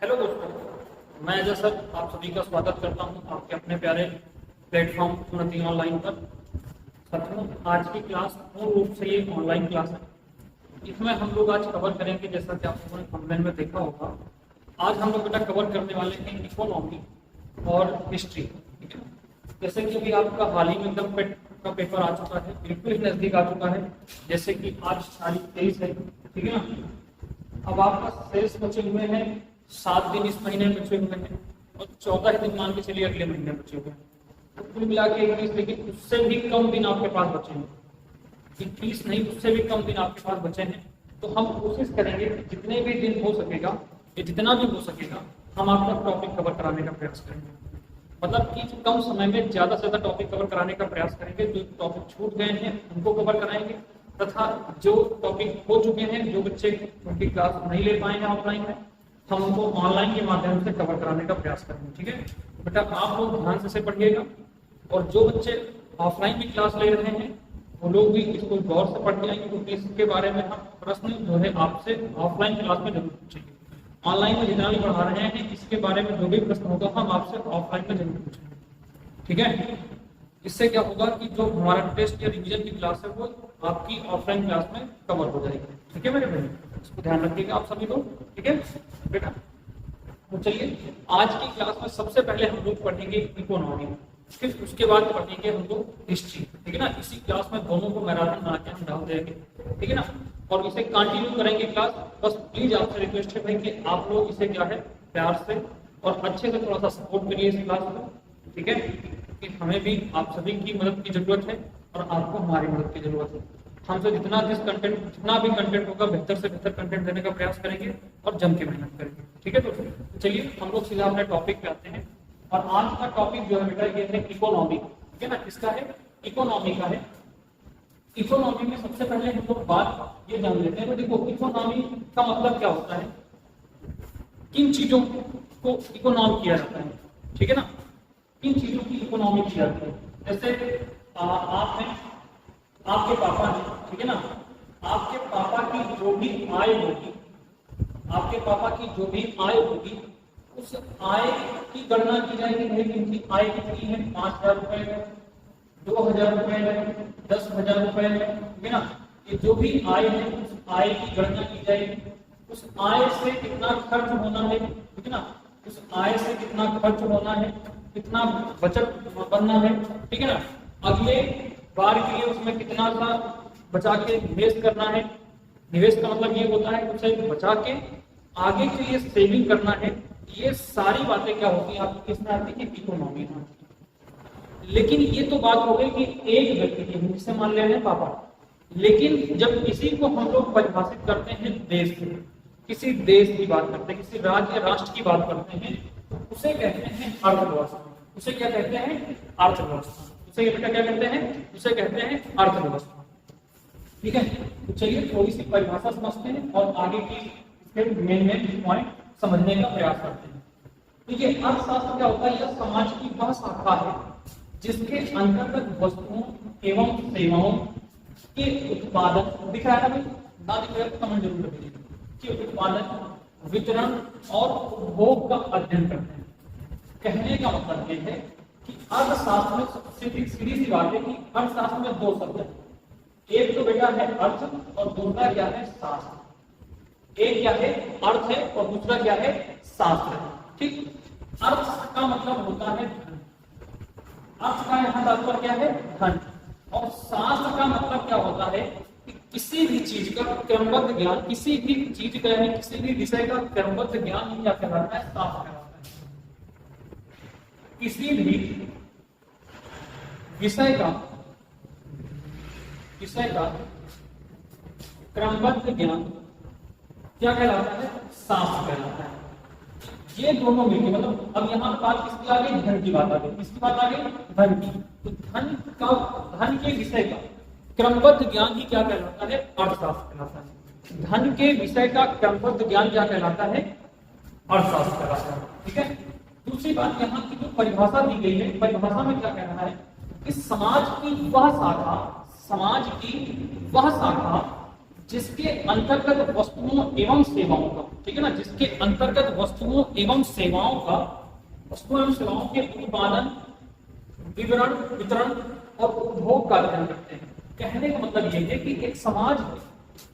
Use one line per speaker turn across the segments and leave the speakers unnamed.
Hello दोस्तों, मैं Ajay sir आप सभी का स्वागत करता हूं आपके अपने प्यारे प्लेटफॉर्म उन्नति ऑनलाइन पर। साथियों, आज की क्लास पूर्ण रूप से ये ऑनलाइन क्लास है। इसमें हम लोग आज कवर करेंगे, जैसा कि आप लोगों ने थंबनेल में देखा होगा, आज हम लोग बेटा कवर करने वाले हैं इकोनॉमी और हिस्ट्री। ठीक है, जैसे कि अभी आपका हाल ही में एकदम पेट का पेपर आ चुका है, बिल्कुल ही नजदीक आ चुका है। जैसे कि आज तारीख 23 है, ठीक है ना। अब आपका शेष बचे हुए हैं 7 दिन इस महीने में बचे हुए हैं और 14 ही दिन मान के चलिए अगले महीने बचे हुए हैं, तो कुल मिला के 21, लेकिन उससे भी कम दिन आपके पास बचे हैं। 21 नहीं, उससे भी कम दिन आपके पास बचे हैं। तो हम कोशिश करेंगे जितने भी दिन हो सकेगा या जितना भी हो सकेगा हम आपका टॉपिक कवर कराने का प्रयास करेंगे। मतलब कि कम समय में ज्यादा से ज्यादा टॉपिक कवर कराने का प्रयास करेंगे। जो टॉपिक छूट गए हैं उनको कवर कराएंगे, तथा जो टॉपिक हो चुके हैं, जो बच्चे उनकी क्लास नहीं ले पाए हैं ऑफलाइन में, हम उनको ऑनलाइन के माध्यम से कवर कराने का प्रयास करेंगे। ठीक है बेटा, आप लोग ध्यान से पढ़िएगा और जो बच्चे ऑफलाइन में क्लास ले रहे हैं वो लोग भी इसको गौर से पढ़ के आएंगे, क्योंकि इसके बारे में हम प्रश्न जो है आपसे ऑफलाइन क्लास में जरूर पूछेंगे। ऑनलाइन में जितना भी पढ़ा रहे हैं इसके बारे में जो भी प्रश्न होगा हम आपसे ऑफलाइन में जरूर पूछेंगे। ठीक है, इससे क्या होगा कि जो हमारा टेस्ट या रिवीजन की क्लास है वो आपकी ऑफलाइन क्लास में कवर हो जाएगी। ठीक है मेरे भाई, इसको ध्यान रखिएगा आप सभी लोग। ठीक है बेटा, तो चलिए आज की क्लास में सबसे पहले हम लोग पढ़ेंगे इकोनॉमी, फिर उसके बाद पढ़ेंगे हम लोग हिस्ट्री। ठीक है ना, इसी क्लास में दोनों को मैराथन बना के हम डाल देंगे। ठीक है ना, और इसे कंटिन्यू करेंगे क्लास। बस प्लीज आपसे रिक्वेस्ट है भाई कि आप लोग इसे क्या है प्यार से और अच्छे से थोड़ा सा सपोर्ट करिए इस क्लास को। ठीक है, कि हमें भी आप सभी की मदद की जरूरत है और आपको हमारी मदद की जरूरत है। हमसे जितना जितना भी कंटेंट होगा बेहतर से बेहतर कंटेंट देने का प्रयास करेंगे और जम के मेहनत करेंगे। ठीक है दोस्तों, तो चलिए हम लोग सीधा अपने टॉपिक पे आते हैं। और आज का टॉपिक जो है बेटा ये है इकोनॉमी। ठीक है ना, किसका है? इकोनॉमी का है। इकोनॉमी में सबसे पहले हम लोग बात ये जान लेते हैं। तो देखो, इकोनॉमी का मतलब क्या होता है, किन चीजों को इकोनॉम किया जाता है। ठीक है ना, किन चीजों की इकोनॉमी की जाती है। जैसे आप हैं, आपके पापा हैं, ठीक है ना, आपके पापा की जो भी आय होगी, आपके पापा की जो भी आय होगी उस आय की गणना की जाएगी। भाई इनकी आय कितनी है, 5,000 रुपए, 2,000 रुपए, 10,000 रुपए, ठीक है ना। ये जो भी आय है उस आय की गणना की जाएगी। उस आय से कितना खर्च होना है, ठीक है ना, उस आय से कितना खर्च होना है, कितना बचत बनना है, ठीक है ना। अगले बार के लिए उसमें कितना सा बचा के निवेश करना है। निवेश का मतलब ये होता है उसे बचा के आगे के लिए सेविंग करना है। ये सारी बातें क्या होती है आपकी किसमें आती है, इकोनॉमी में। लेकिन ये तो बात हो गई कि एक व्यक्ति की, जिसे मान ले रहे हैं पापा। लेकिन जब किसी को हम लोग परिभाषित करते हैं देश से, किसी देश की बात करते हैं, किसी राज्य या राष्ट्र की बात करते हैं, तो उसे कहते हैं अर्थव्यवस्था। उसे क्या कहते हैं? अर्थव्यवस्था। उसे बेटा क्या कहते हैं? उसे कहते हैं अर्थव्यवस्था। ठीक है, तो चलिए थोड़ी सी परिभाषा समझते हैं और आगे की मेन पॉइंट समझने का प्रयास करते हैं। देखिए, अर्थशास्त्र क्या होता है? यह समाज की वह शाखा है जिसके अंतर्गत वस्तुओं एवं सेवाओं के उत्पादन, दिख रहा है ना, ना दिख रहा है तो कमेंट जरूर कर दीजिए, कि उत्पादन, वितरण और उपभोग का अध्ययन करते हैं। कहने का मतलब यह है कि अर्थशास्त्र में सीधी सी बात है कि अर्थशास्त्र में दो शब्द है। एक तो बेटा है अर्थ और दूसरा क्या है? शास्त्र। एक क्या है? अर्थ है और दूसरा क्या है? शास्त्र है। ठीक, अर्थ का मतलब होता है धन। अर्थ का यहाँ तात्पर्य क्या है? धन। और शास्त्र का मतलब क्या होता है कि किसी भी चीज का क्रमबद्ध ज्ञान, किसी भी चीज का यानी किसी भी विषय का क्रमबद्ध ज्ञान क्या कहलाता है? शास्त्र कहलाता है। किसी भी विषय का क्रमबद्ध ज्ञान क्या कहलाता है? शास्त्र कहलाता है। ये दोनों मिलकर, मतलब अब यहाँ बात किसकी आ गई? धन की बात आ गई। किसकी बात आ गई? धन की। तो धन के विषय का क्रमबद्ध ज्ञान ही क्या कहलाता है? अर्थशास्त्र कहलाता है। धन के विषय का क्रमबद्ध ज्ञान क्या कहलाता है? अर्थशास्त्र कहलाता है। ठीक है, दूसरी बात यहाँ की जो परिभाषा दी गई है, परिभाषा में क्या कहना है कि समाज की वह शाखा जिसके अंतर्गत वस्तुओं एवं सेवाओं का, ठीक है ना, जिसके अंतर्गत वस्तुओं एवं सेवाओं का, वस्तुओं एवं सेवाओं के उत्पादन, विवरण, वितरण और उपभोग का अध्ययन करते हैं। कहने का मतलब ये है कि एक समाज है,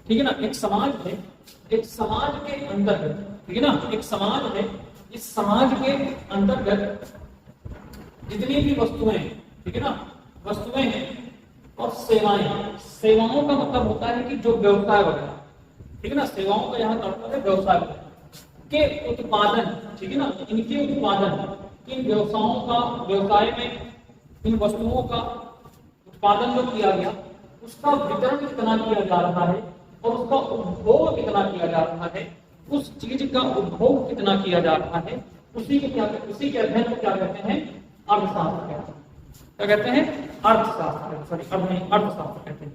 ठीक है ना, एक समाज है, एक समाज के अंतर्गत, ठीक है ना, एक समाज है, इस समाज के अंतर्गत जितनी भी वस्तुएं, ठीक है ना, वस्तुएं हैं और सेवाएं, सेवाओं का मतलब होता है कि जो व्यवसाय वगैरह, ठीक है ना, सेवाओं का यहाँ तात्पर्य है व्यवसाय वगैरह के उत्पादन, ठीक है ना, इनके उत्पादन, इन व्यवसायों का, व्यवसाय में इन वस्तुओं का उत्पादन जो किया गया उसका वितरण कितना किया जा रहा है और उसका उपभोग कितना किया जा रहा है, उस चीज का उपभोग कितना किया जा रहा है, उसी के अध्ययन को क्या कहते हैं, अर्थशास्त्र कहते हैं। क्या कहते हैं, अर्थशास्त्र, सॉरी अर्थ नहीं, अर्थशास्त्र कहते हैं।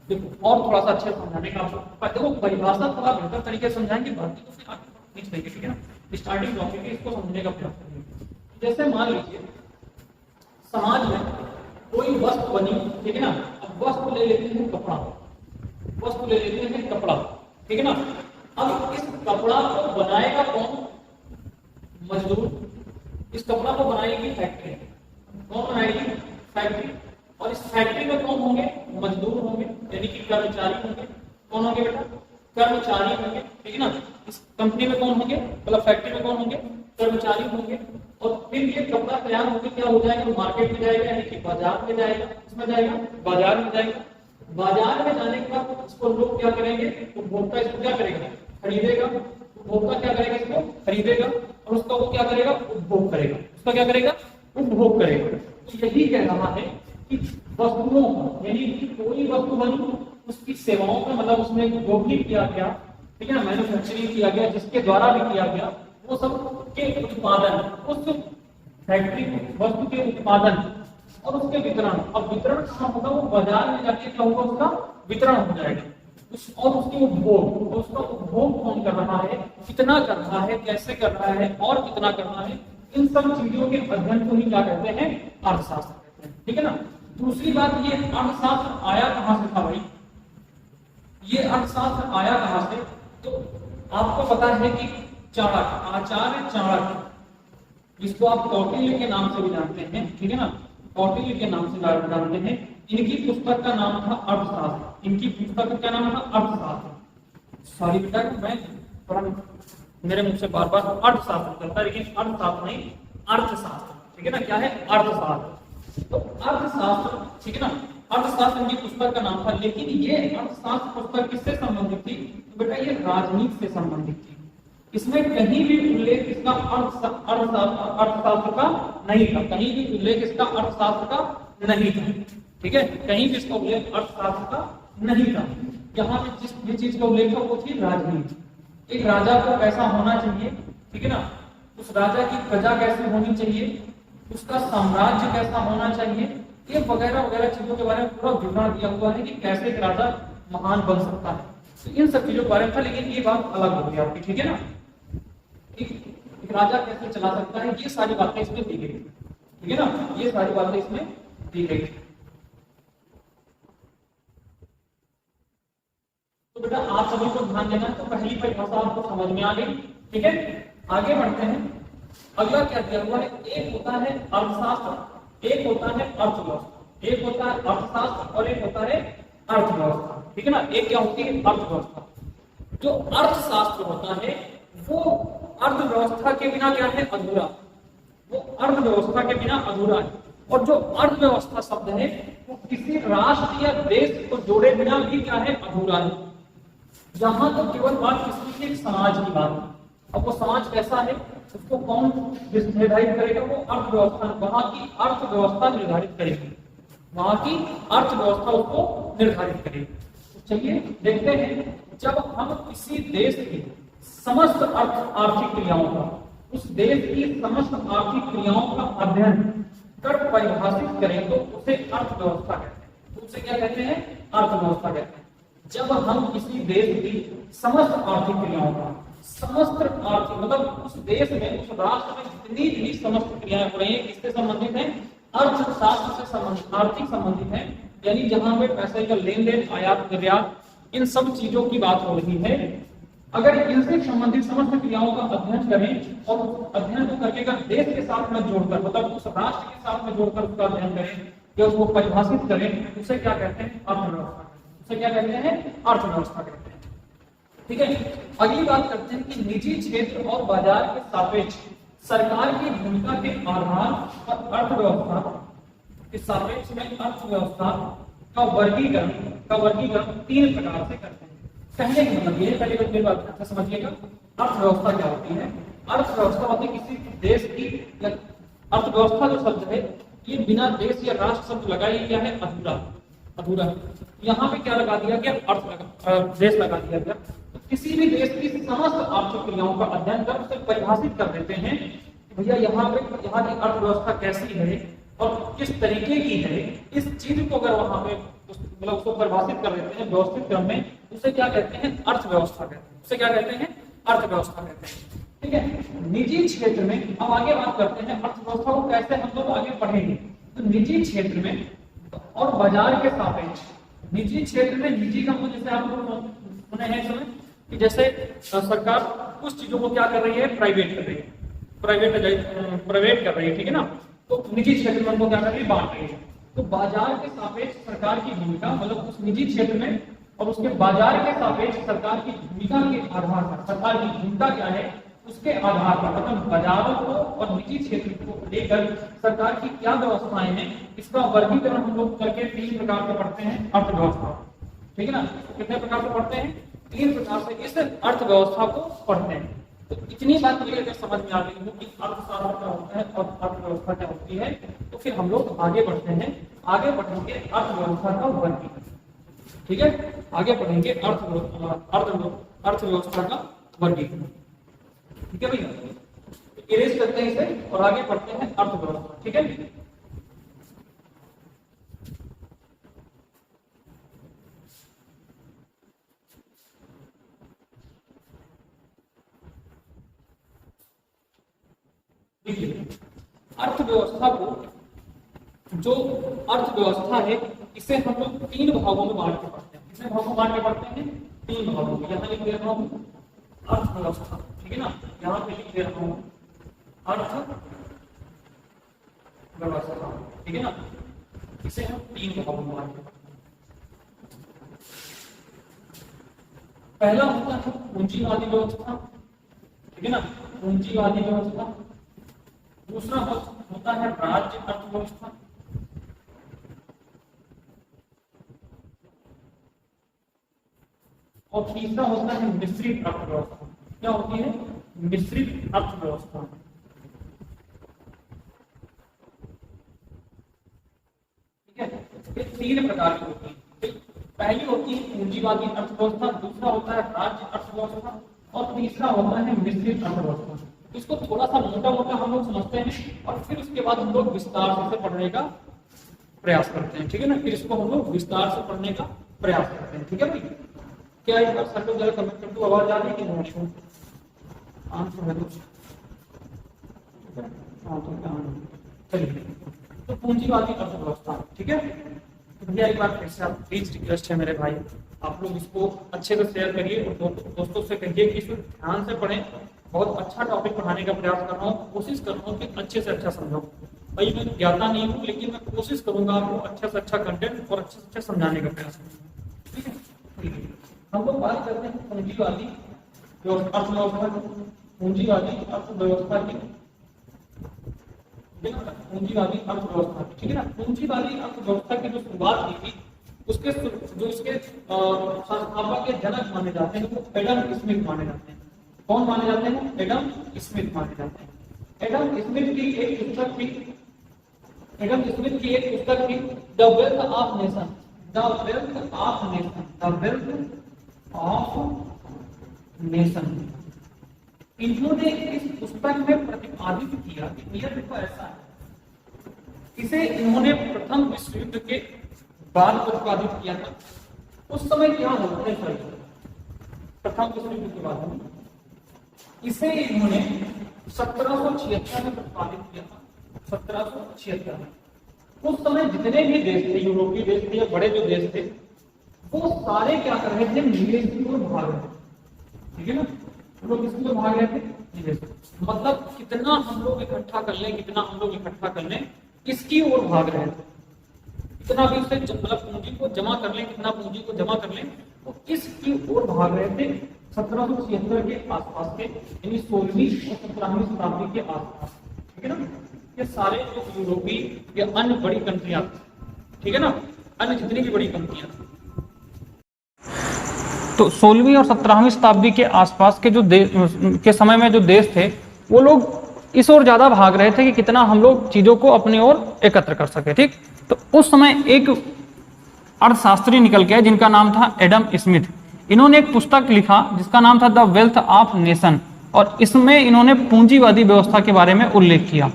देखो और थोड़ा सा अच्छे समझाने का आपको, देखो परिभाषा थोड़ा बेहतर तरीके से समझाएंगे, बाकी तो फिर आगे नहीं चलेगी, ठीक है ना, स्टार्टिंग टॉपिक है, इसको समझने का प्रयास करेंगे। जैसे मान लीजिए समाज में कोई वस्तु बनी, ठीक है ना, अब वस्तु ले लेते हैं कपड़ा, वस्तु ले लेते हैं कपड़ा, ठीक है ना, अब इस कपड़ा को बनाएगा कौन, मजदूर, इस कपड़ा को बनाएगी फैक्ट्री, कौन बनाएगी, फैक्ट्री, और इस फैक्ट्री में कौन होंगे, मजदूर होंगे, यानी कि कर्मचारी होंगे, कौन होंगे बेटा, कर्मचारी होंगे, ठीक है ना, इस कंपनी में कौन होंगे, मतलब फैक्ट्री में कौन होंगे, कर्मचारी होंगे, और फिर ये कपड़ा तैयार होकर क्या हो जाएगा, मार्केट में जाएगा, यानी कि बाजार में जाएगा, इसमें जाएगा, बाजार में जाएगा, बाजार में जाने के बाद इसको लोग क्या करेंगे, उपभोक्ता इसको क्या करेगा, खरीदेगा, उपभोक्ता क्या करेगा, इसको खरीदेगा और उसका वो क्या करेगा, उपभोग करेगा, उसका क्या करेगा, उपभोग करेगा। तो यही कह रहा है कि वस्तुओं, यानी कि कोई वस्तु बनी, उसकी सेवाओं का मतलब उसमें जो भी किया गया, ठीक है ना, मैन्युफैक्चरिंग किया गया, जिसके द्वारा भी किया गया, वो सब के उत्पादन, उस फैक्ट्री वस्तु के उत्पादन और उसके वितरण, अब वितरण कहाँ होगा, वो बाजार में जाके क्या होगा, उसका वितरण हो जाएगा, और उसके उपभोग, उसका उपभोग कौन कर रहा है, कितना कर रहा है, कैसे कर रहा है और कितना कर रहा है, इन सब चीजों के अध्ययन को ही क्या कहते हैं, अर्थशास्त्र कहते हैं, ठीक है ना। दूसरी बात, ये अर्थशास्त्र आया कहां से था भाई, ये अर्थशास्त्र आया कहां से, तो आपको पता है कि चाणक्य, आचार्य चाणक्य, जिसको आप कौटिल्य के नाम से भी जानते हैं, ठीक है ना, कौटिल्य के नाम से जानते हैं, इनकी पुस्तक का नाम था अर्थशास्त्र, इनकी पुस्तक का क्या नाम था, अर्थशास्त्र। सॉरी बेटा, मैं थोड़ा मेरे मुख से बार बार अर्थशास्त्र चलता है, लेकिन अर्थशास्त्र नहीं, अर्थशास्त्र, ठीक है ना, क्या है, अर्थशास्त्र। तो अर्थशास्त्र, ठीक है ना, अर्थशास्त्र इनकी पुस्तक का नाम था, लेकिन ये अर्थशास्त्र पुस्तक किससे संबंधित थी, तो बेटा ये राजनीति से संबंधित थी। इसमें कहीं भी उल्लेख इसका अर्थशास्त्र का नहीं था, कहीं भी उल्लेख इसका अर्थशास्त्र का नहीं था, ठीक है, कहीं भी इसका उल्लेख अर्थशास्त्र का नहीं था। यहाँ पे जिस भी चीज का उल्लेख था वो थी राजनीति, एक राजा को कैसा होना चाहिए, ठीक है ना, उस राजा की प्रजा कैसे होनी चाहिए, उसका साम्राज्य कैसा होना चाहिए, ये वगैरह वगैरह चीजों के बारे में पूरा विवरण दिया हुआ है कि कैसे एक राजा महान बन सकता है। तो इन सब चीजों के बारे में था, लेकिन ये बात अलग हो गई आपकी, ठीक है ना, एक राजा कैसे चला सकता है, ये सारी बातें इसमें दी गई, ठीक है ना, ये सारी बातें इसमें दी गई। तो बेटा आप सभी को ध्यान देना, तो पहली परिभाषा आपको समझ में आ गई, ठीक है। आगे बढ़ते हैं, अगला क्या दिया हुआ है, एक होता है अर्थशास्त्र, एक होता है अर्थव्यवस्था, एक होता है अर्थशास्त्र और एक होता है अर्थव्यवस्था, ठीक है ना। एक क्या होती है, अर्थव्यवस्था। जो अर्थशास्त्र होता है वो अर्थव्यवस्था के बिना क्या है, अधूरा, वो अर्थव्यवस्था के बिना अधूरा है। और जो अर्थव्यवस्था शब्द है वो किसी राष्ट्र या देश को जोड़े बिना भी क्या है, अधूरा है। जहां तो केवल बात किसी एक समाज की बात है, अब वो समाज कैसा है उसको कौन निर्धारित करेगा, वो अर्थव्यवस्था, वहां की अर्थव्यवस्था निर्धारित करेगी, वहां की अर्थव्यवस्था उसको निर्धारित करेगी। तो चलिए देखते हैं, जब हम किसी देश की समस्त आर्थिक क्रियाओं का, उस देश की समस्त आर्थिक क्रियाओं का अध्ययन कर परिभाषित करें तो उसे अर्थव्यवस्था कहते हैं। तो उसे क्या कहते हैं, अर्थव्यवस्था कहते हैं। जब हम किसी देश की समस्त आर्थिक क्रियाओं का, समस्त आर्थिक मतलब उस देश में, उस राष्ट्र में जितनी भी समस्त क्रियाएं हो रही है, किससे संबंधित है, अर्थशास्त्र से संबंधित, आर्थिक संबंधित है, यानी जहां पे पैसे का लेन देन, आयात निर्यात, इन सब चीजों की बात हो रही है। अगर इनसे संबंधित समस्त क्रियाओं का अध्ययन करें और अध्ययन को करके अगर देश के साथ में जोड़कर, मतलब उस राष्ट्र के साथ में जोड़कर उसका अध्ययन करें या उसको परिभाषित करें, उसे क्या कहते हैं? अर्थव्यवस्था। उसे क्या कहते हैं? अर्थव्यवस्था कहते हैं। ठीक है, अगली बात करते हैं कि निजी क्षेत्र और बाजार के सापेक्ष सरकार की भूमिका के आधार पर अर्थव्यवस्था के सापेक्ष में अर्थव्यवस्था का वर्गीकरण 3 प्रकार से करते हैं। कहने का मतलब ये, पहले बात अच्छा समझिएगा, अर्थव्यवस्था क्या होती है? अर्थव्यवस्था होती है किसी देश की, अर्थव्यवस्था जो शब्द है ये बिना देश या राष्ट्र शब्द लगाए क्या है? अधूरा। यहाँ पे क्या लगा दिया गया? देश लगा दिया गया। तो किसी भी देश की समस्त आर्थिक क्रियाओं का अध्ययन कर उसे परिभाषित कर देते हैं कि भैया यहाँ की अर्थव्यवस्था कैसी है और किस तरीके की है। इस चीज को अगर वहां पे मतलब उसको परिभाषित कर देते हैं व्यवस्थित क्रम में, उसे क्या कहते हैं? अर्थव्यवस्था कहते हैं। उसे क्या कहते हैं? अर्थव्यवस्था कहते हैं। ठीक है, निजी क्षेत्र में अब आगे बात करते हैं अर्थव्यवस्था को कैसे हम लोग आगे बढ़ेंगे। तो निजी क्षेत्र में और बाजार के सापेक्ष, निजी क्षेत्र में, निजी का जैसे आप लोग सुने हैं समय कि जैसे सरकार कुछ चीजों को क्या कर रही है? प्राइवेट कर रही है, प्राइवेट कर रही है। ठीक है ना, तो निजी क्षेत्र में उनको क्या कर रही है? बांट रही है। तो बाजार के सापेक्ष सरकार की भूमिका, मतलब उस निजी क्षेत्र में और उसके बाजार के सापेक्ष सरकार की भूमिका के आधार पर, सरकार की भूमिका क्या है उसके आधार पर, मतलब बाजारों को और निजी क्षेत्र को लेकर सरकार की क्या व्यवस्थाएं हैं, इसका वर्गीकरण हम लोग करके 3 प्रकार से पढ़ते हैं अर्थव्यवस्था। ठीक है ना, कितने प्रकार से पढ़ते हैं? 3 प्रकार से इस अर्थव्यवस्था को पढ़ते हैं। तो इतनी बात मुझे अगर समझ में आ गई हो कि अर्थशास्त्र क्या होता है और अर्थव्यवस्था क्या होती है, तो फिर हम लोग आगे बढ़ते हैं। आगे बढ़ेंगे अर्थव्यवस्था का वर्गीकरण। ठीक है, आगे बढ़ेंगे अर्थव्यवस्था का वर्गीकरण। ठीक है भैया, इरेज करते हैं इसे और आगे बढ़ते हैं अर्थव्यवस्था। ठीक है, देखिए अर्थव्यवस्था को, जो अर्थव्यवस्था है इसे हम लोग 3 भागों में बांट के पढ़ते हैं। कितने भागों में बांट के पढ़ते हैं? 3 भागों में। यहाँ लिख दे रहा हूँ अर्थव्यवस्था। ठीक है ना, यहाँ पे लिख दे रहा हूँ अर्थव्यवस्था। ठीक है ना, इसे हम 3 भागों में बांट के पढ़ते हैं। पहला होता है पूंजीवादी व्यवस्था। ठीक है ना, पूंजीवादी व्यवस्था। दूसरा होता है राज्य अर्थव्यवस्था। और तीसरा होता है मिश्रित अर्थव्यवस्था। क्या होती है? मिश्रित अर्थव्यवस्था। ठीक है, ये 3 प्रकार की होती है। पहली होती है पूंजीवादी अर्थव्यवस्था, दूसरा होता है राज्य अर्थव्यवस्था और तीसरा होता है मिश्रित अर्थव्यवस्था। इसको थोड़ा सा मोटा मोटा हम लोग समझते हैं और फिर उसके बाद हम लोग विस्तार से पढ़ने का प्रयास करते हैं। ठीक है ना, फिर इसको हम लोग विस्तार से पढ़ने का प्रयास करते हैं। ठीक है भाई, क्या एक बार सर को जरा कमेंट कर दो, आवाज आ रही है कि नहीं? आंसर है कुछ? चलिए, तो पूंजीवादी अर्थव्यवस्था। ठीक है, तो भैया एक बार फिर से आप प्लीज रिक्वेस्ट है मेरे भाई, आप लोग इसको अच्छे से शेयर करिए और दोस्तों से कहिए कि इसको ध्यान से पढ़ें। बहुत अच्छा टॉपिक पढ़ाने का प्रयास कर रहा हूँ, कोशिश कर रहा हूँ कि अच्छे से अच्छा समझाऊं। भाई मैं ज्ञाता नहीं हूँ, लेकिन मैं कोशिश करूंगा आपको अच्छा से अच्छा कंटेंट और अच्छे से अच्छा समझाने का प्रयास करूंगा। ठीक है, हम लोग बात करते हैं पूंजीवादी अर्थव्यवस्था की। पूंजीवादी अर्थव्यवस्था की, पूंजीवादी अर्थव्यवस्था की। ठीक है ना, पूंजीवादी अर्थव्यवस्था की जो शुरुआत की थी, उसके जो इसके संस्थापक के जनक माने जाते हैं वो एडम स्मिथ माने जाते हैं। कौन माने जाते हैं? एडम स्मिथ माने जाते हैं। एडम स्मिथ की एक पुस्तक थी, एडम स्मिथ की एक पुस्तक थी the wealth of nation. The wealth of nation, the wealth of nation. इन्होंने इस पुस्तक में प्रतिपादित किया कि यह देखो ऐसा है। इसे इन्होंने प्रथम विश्व युद्ध के बाद प्रतिपादित किया था। उस समय क्या होता है? प्रथम विश्व युद्ध के बाद इसे इन्होंने 1776 में प्रतिपादित किया था। 1776 में उस समय जितने भी देश थे, यूरोपीय देश थे या बड़े जो देश थे, वो सारे क्या कर रहे थे, निवेश की ओर भाग रहे थे, ठीक है ना। हम लोग किसकी ओर भाग रहे थे, निवेश। मतलब कितना हम लोग इकट्ठा कर लें, कितना हम लोग इकट्ठा कर लें, इसकी ओर भाग रहे थे। कितना भी उससे मतलब पूंजी को जमा कर लें, कितना पूंजी को जमा कर लें, तो इसकी ओर भाग रहे थे 1776 के आसपास के, यानी 16वीं और 17वीं शताब्दी के आसपास, ठीक है ना। ये सारे जो यूरोपीय या अन्य बड़ी कंट्रियां, ठीक है ना, अन्य जितनी भी बड़ी कंट्रियां, तो 16वीं और 17वीं शताब्दी के आसपास के जो के समय में जो देश थे, वो लोग इस ओर ज्यादा भाग रहे थे कि कितना हम लोग चीजों को अपनी ओर एकत्र कर सके, ठीक। तो उस समय एक अर्थशास्त्री निकल के आए जिनका नाम था एडम स्मिथ। इन्होंने एक पुस्तक लिखा जिसका नाम था द वेल्थ ऑफ नेशन, और इसमें इन्होंने पूंजीवादी व्यवस्था के बारे में उल्लेख किया।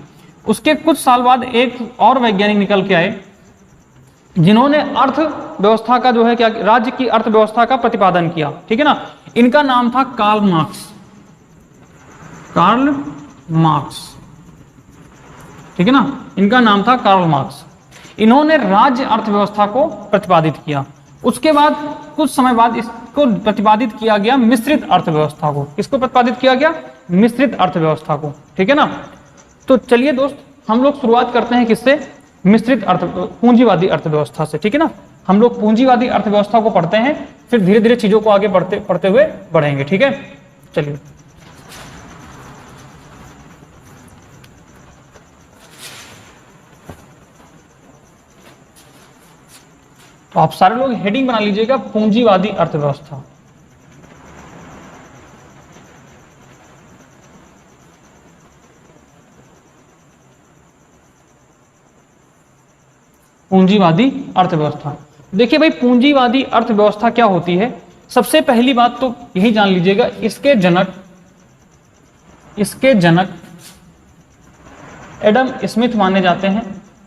उसके कुछ साल बाद एक और वैज्ञानिक निकल के आए जिन्होंने अर्थव्यवस्था का जो है क्या, राज्य की अर्थव्यवस्था का प्रतिपादन किया, ठीक है ना। इनका नाम था कार्ल मार्क्स, कार्ल मार्क्स, ठीक है ना। इनका नाम था कार्ल मार्क्स। इन्होंने राज्य अर्थव्यवस्था को प्रतिपादित किया। उसके बाद कुछ समय बाद इसको प्रतिपादित किया गया मिश्रित अर्थव्यवस्था को। इसको प्रतिपादित किया गया मिश्रित अर्थव्यवस्था को, ठीक है ना। तो चलिए दोस्त, हम लोग शुरुआत करते हैं किससे, मिश्रित पूंजीवादी अर्थव्यवस्था से, ठीक है ना। हम लोग पूंजीवादी अर्थव्यवस्था को पढ़ते हैं, फिर धीरे धीरे चीजों को आगे पढ़ते हुए बढ़ेंगे, ठीक है। चलिए, तो आप सारे लोग हेडिंग बना लीजिएगा, पूंजीवादी अर्थव्यवस्था। पूंजीवादी अर्थव्यवस्था। देखिए भाई, पूंजीवादी अर्थव्यवस्था क्या होती है। सबसे पहली बात तो यही जान लीजिएगा, इसके जनक एडम स्मिथ माने जाते हैं।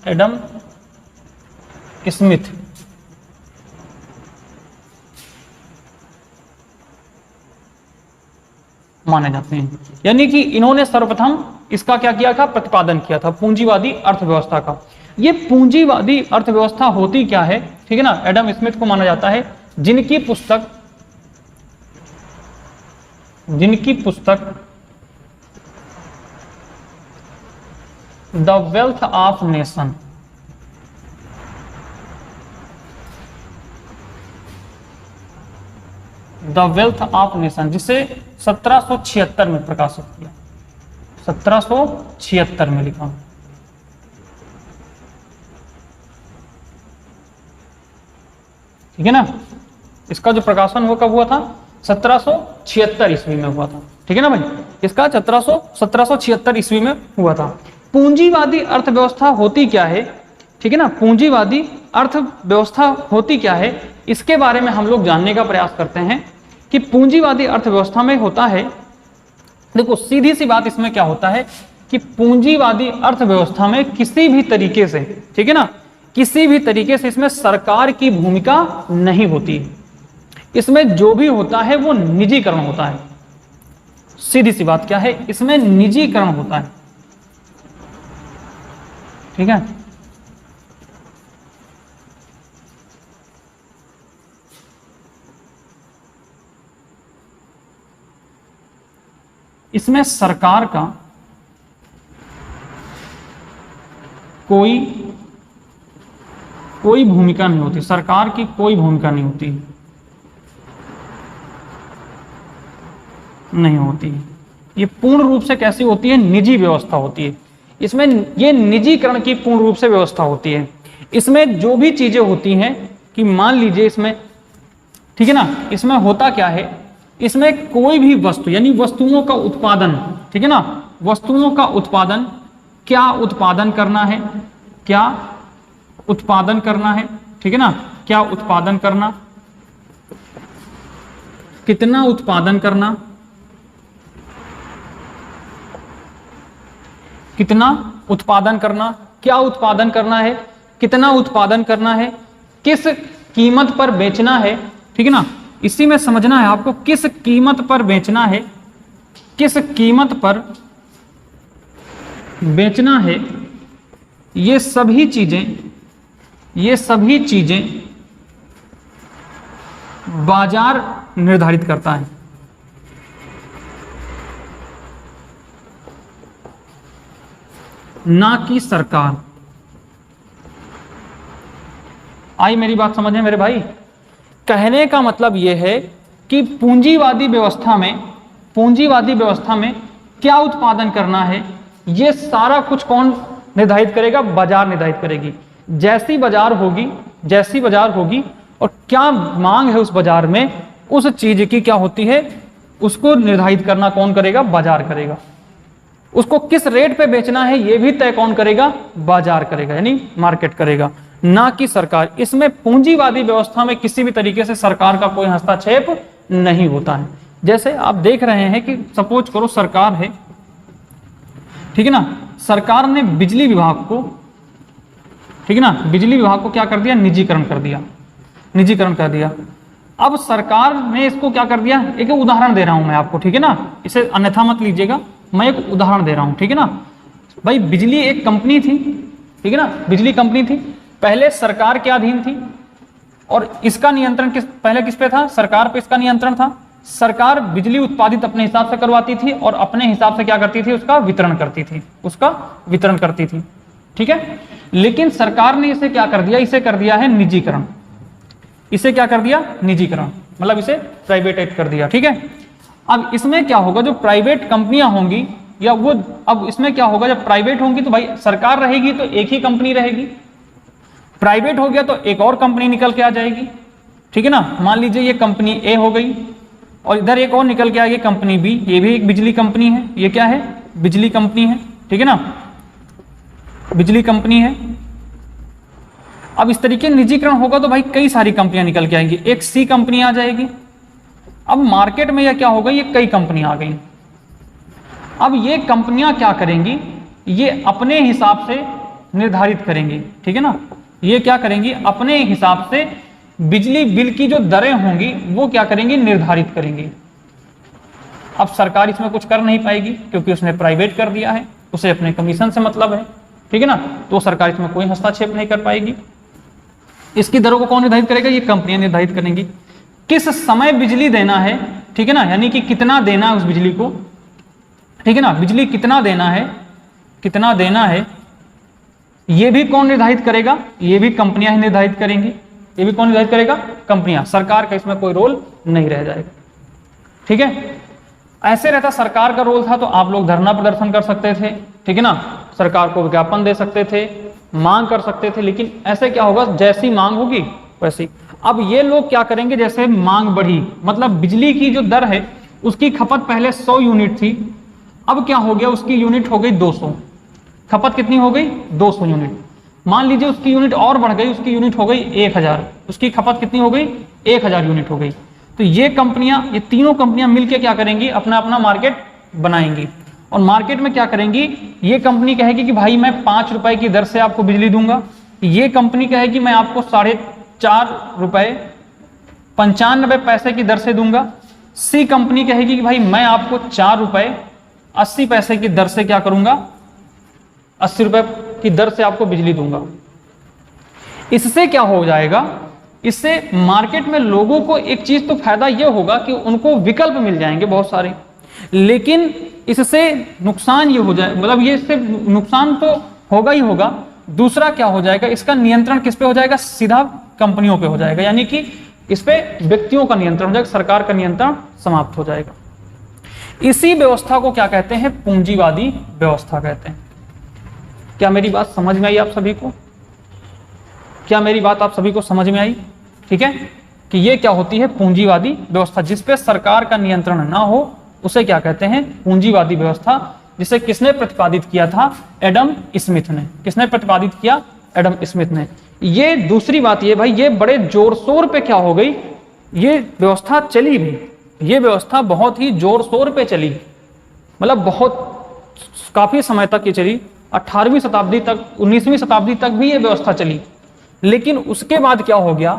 एडम स्मिथ माने जाते हैं, यानी कि इन्होंने सर्वप्रथम इसका क्या किया था, प्रतिपादन किया था पूंजीवादी अर्थव्यवस्था का। ये पूंजीवादी अर्थव्यवस्था होती क्या है, ठीक है ना। एडम स्मिथ को माना जाता है जिनकी पुस्तक the wealth of nation, the wealth of nation, जिसे 1776 में प्रकाशित किया, 1776 में लिखा, ठीक है ना। इसका जो प्रकाशन वो कब हुआ था, 1776 ईस्वी में हुआ था, ठीक है ना भाई। इसका 1776 ईस्वी में हुआ था। पूंजीवादी अर्थव्यवस्था होती क्या है, ठीक है ना। पूंजीवादी अर्थव्यवस्था होती क्या है, इसके बारे में हम लोग जानने का प्रयास करते हैं कि पूंजीवादी अर्थव्यवस्था में होता है। देखो, सीधी सी बात इसमें क्या होता है कि पूंजीवादी अर्थव्यवस्था में किसी भी तरीके से, ठीक है ना, किसी भी तरीके से इसमें सरकार की भूमिका नहीं होती। इसमें जो भी होता है वो निजीकरण होता है। सीधी सी बात क्या है, इसमें निजीकरण होता है, ठीक है। इसमें सरकार का कोई भूमिका नहीं होती, सरकार की कोई भूमिका नहीं होती। ये पूर्ण रूप से कैसी होती है, निजी व्यवस्था होती है। इसमें ये निजीकरण की पूर्ण रूप से व्यवस्था होती है। इसमें जो भी चीजें होती हैं कि मान लीजिए इसमें, ठीक है ना, इसमें होता क्या है, इसमें कोई भी वस्तु यानी वस्तुओं का उत्पादन, ठीक है ना, वस्तुओं का उत्पादन, क्या उत्पादन करना है, क्या उत्पादन करना है, ठीक है ना, क्या उत्पादन करना, कितना उत्पादन करना, कितना उत्पादन करना, क्या उत्पादन करना है, कितना उत्पादन करना है, किस कीमत पर बेचना है, ठीक है ना। इसी में समझना है आपको, किस कीमत पर बेचना है, किस कीमत पर बेचना है। ये सभी चीजें बाजार निर्धारित करता है। ना कि सरकार। आई मेरी बात समझ में मेरे भाई? कहने का मतलब यह है कि पूंजीवादी व्यवस्था में क्या उत्पादन करना है, यह सारा कुछ कौन निर्धारित करेगा? बाजार निर्धारित करेगी। जैसी बाजार होगी और क्या मांग है उस बाजार में, उस चीज की क्या होती है, उसको निर्धारित करना कौन करेगा? बाजार करेगा। उसको किस रेट पे बेचना है यह भी तय कौन करेगा? बाजार करेगा, यानी मार्केट करेगा, ना कि सरकार। इसमें पूंजीवादी व्यवस्था में किसी भी तरीके से सरकार का कोई हस्तक्षेप नहीं होता है। जैसे आप देख रहे हैं कि सपोज करो सरकार है, ठीक है ना, सरकार ने बिजली विभाग को, ठीक है ना, बिजली विभाग को क्या कर दिया? निजीकरण कर दिया। अब सरकार ने इसको क्या कर दिया? एक उदाहरण दे रहा हूं मैं आपको, ठीक है ना, इसे अन्यथा मत लीजिएगा, मैं एक उदाहरण दे रहा हूं, ठीक है ना। भाई बिजली एक कंपनी थी, ठीक है ना, बिजली कंपनी थी, पहले सरकार के अधीन थी और इसका नियंत्रण पहले किस पे था? सरकार पे इसका नियंत्रण था। सरकार बिजली उत्पादित अपने हिसाब से करवाती थी और अपने हिसाब से क्या करती थी? उसका वितरण करती थी, ठीक है। लेकिन सरकार ने इसे क्या कर दिया? इसे कर दिया है निजीकरण। इसे क्या कर दिया? निजीकरण, मतलब इसे प्राइवेटाइज कर दिया, ठीक है। अब इसमें क्या होगा? जो प्राइवेट कंपनियां होंगी या वो, अब इसमें क्या होगा? जब प्राइवेट होंगी तो भाई सरकार रहेगी तो एक ही कंपनी रहेगी, प्राइवेट हो गया तो एक और कंपनी निकल के आ जाएगी, ठीक है ना। मान लीजिए ये कंपनी ए हो गई और इधर एक और निकल के आ गई कंपनी बी, ये भी एक बिजली कंपनी है, ये क्या है? बिजली कंपनी है, ठीक है ना, बिजली कंपनी है। अब इस तरीके निजीकरण होगा तो भाई कई सारी कंपनियां निकल के आएंगी, एक सी कंपनी आ जाएगी। अब मार्केट में यह क्या होगा? ये कई कंपनियां आ गई। अब ये कंपनियां क्या करेंगी? ये अपने हिसाब से निर्धारित करेंगी, ठीक है ना, ये क्या करेंगी? अपने हिसाब से बिजली बिल की जो दरें होंगी वो क्या करेंगी? निर्धारित करेंगी। अब सरकार इसमें कुछ कर नहीं पाएगी क्योंकि उसने प्राइवेट कर दिया है, उसे अपने कमीशन से मतलब है, ठीक है ना, तो सरकार इसमें कोई हस्तक्षेप नहीं कर पाएगी। इसकी दरों को कौन निर्धारित करेगा? ये कंपनियां निर्धारित करेंगी। किस समय बिजली देना है, ठीक है ना, यानी कि कितना देना है उस बिजली को, ठीक है ना, बिजली कितना देना है, ये भी कौन निर्धारित करेगा? ये भी कंपनियां ही निर्धारित करेंगी। ये भी कौन निर्धारित करेगा? कंपनियां। सरकार का इसमें कोई रोल नहीं रह जाएगा, ठीक है। ऐसे रहता सरकार का रोल था तो आप लोग धरना प्रदर्शन कर सकते थे, ठीक है ना, सरकार को विज्ञापन दे सकते थे, मांग कर सकते थे, लेकिन ऐसे क्या होगा? जैसी मांग होगी वैसी। अब ये लोग क्या करेंगे? जैसे मांग बढ़ी, मतलब बिजली की जो दर है उसकी खपत पहले 100 यूनिट थी, अब क्या हो गया? उसकी यूनिट हो गई 200। खपत कितनी हो गई? 200 यूनिट। मान लीजिए उसकी यूनिट और बढ़ गई, उसकी यूनिट हो गई 1000, उसकी खपत कितनी हो गई? 1000 यूनिट हो गई। तो ये कंपनियां, ये तीनों कंपनियां मिलकर क्या करेंगी? अपना अपना मार्केट बनाएंगी और मार्केट में क्या करेंगी? ये कंपनी कहेगी कि भाई मैं 5 रुपए की दर से आपको बिजली दूंगा, ये कंपनी कहेगी मैं आपको 4.5 रुपए 95 पैसे की दर से दूंगा, सी कंपनी कहेगी कि भाई मैं आपको 4 रुपए 80 पैसे की दर से क्या करूंगा? 80 रुपए की दर से आपको बिजली दूंगा। इससे क्या हो जाएगा? इससे मार्केट में लोगों को एक चीज तो फायदा यह होगा कि उनको विकल्प मिल जाएंगे बहुत सारे, लेकिन इससे नुकसान ये हो जाए, मतलब ये इससे नुकसान तो होगा ही होगा। दूसरा क्या हो जाएगा? इसका नियंत्रण किस पे हो जाएगा? सीधा कंपनियों पे हो जाएगा, यानी कि इस पे व्यक्तियों का नियंत्रण हो जाएगा, सरकार का नियंत्रण समाप्त हो जाएगा। इसी व्यवस्था को क्या कहते हैं? पूंजीवादी व्यवस्था कहते हैं। क्या मेरी बात समझ में आई आप सभी को? क्या मेरी बात आप सभी को समझ में आई? ठीक है, कि ये क्या होती है? पूंजीवादी व्यवस्था, जिसपे सरकार का नियंत्रण ना हो उसे क्या कहते हैं? पूंजीवादी व्यवस्था। जिसे किसने प्रतिपादित किया था? एडम स्मिथ ने। किसने प्रतिपादित किया? एडम स्मिथ ने। ये दूसरी बात ये भाई, ये बड़े जोर शोर पे क्या हो गई? ये व्यवस्था चली भी, ये व्यवस्था बहुत ही जोर शोर पे चली, मतलब बहुत काफी समय तक ये चली, 18वीं शताब्दी तक, 19वीं शताब्दी तक भी ये व्यवस्था चली। लेकिन उसके बाद क्या हो गया?